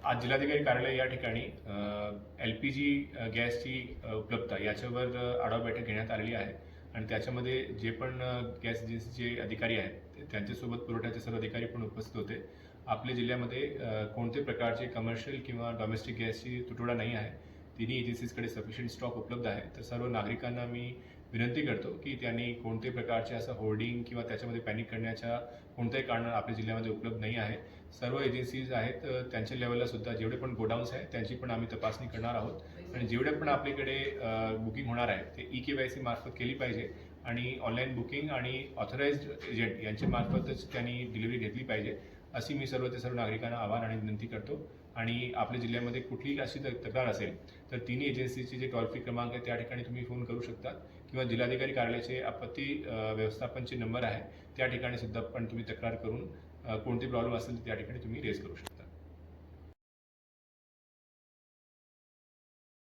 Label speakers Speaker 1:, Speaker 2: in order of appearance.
Speaker 1: आज जिल्हाधिकारी कार्यालय या ठिकाणी LPG गॅसची उपलब्धता याच्यावर आढावा बैठक घेण्यात आलेली आहे आणि त्याच्यामध्ये जे पण गॅस एजन्सीचे अधिकारी आहेत त्यांच्यासोबत पुरवठ्याचे सर्व अधिकारी पण उपस्थित होते. आपल्या जिल्ह्यामध्ये कोणते प्रकारचे कमर्शियल किंवा डोमेस्टिक गॅसची तुटवडा नाही आहे. तिन्ही एजन्सीजकडे सफिशियंट स्टॉक उपलब्ध आहे. तर सर्व नागरिकांना मी विनंती करतो की त्यांनी कोणते प्रकारचे असं होर्डिंग किंवा त्याच्यामध्ये पॅनिक करण्याच्या कोणत्याही कारण आपल्या जिल्ह्यामध्ये उपलब्ध नाही आहे. सर्व एजन्सीज आहेत त्यांच्या लेवलला सुद्धा जेवढे पण गोडाऊन्स आहेत त्यांची पण आम्ही तपासणी करणार आहोत आणि जेवढे पण आपल्याकडे बुकिंग होणार आहे ते eKYC मार्फत केली पाहिजे आणि ऑनलाईन बुकिंग आणि ऑथराइज्ड एजंट यांच्या मार्फतच त्यांनी डिलिव्हरी घेतली पाहिजे अशी मी सर्व नागरिकांना आवाहन आणि विनंती करतो. आणि आपल्या जिल्ह्यामध्ये कुठलीही अशी तक्रार असेल तर तिन्ही एजन्सीचे जे टोल फ्री क्रमांक आहे त्या ठिकाणी तुम्ही फोन करू शकता किंवा जिल्हाधिकारी कार्यालयाचे आपत्ती व्यवस्थापनचे नंबर आहे त्या ठिकाणी सुद्धा पण तुम्ही तक्रार करून कोणते प्रॉब्लेम असेल त्या ठिकाणी तुम्ही रेज करू शकता.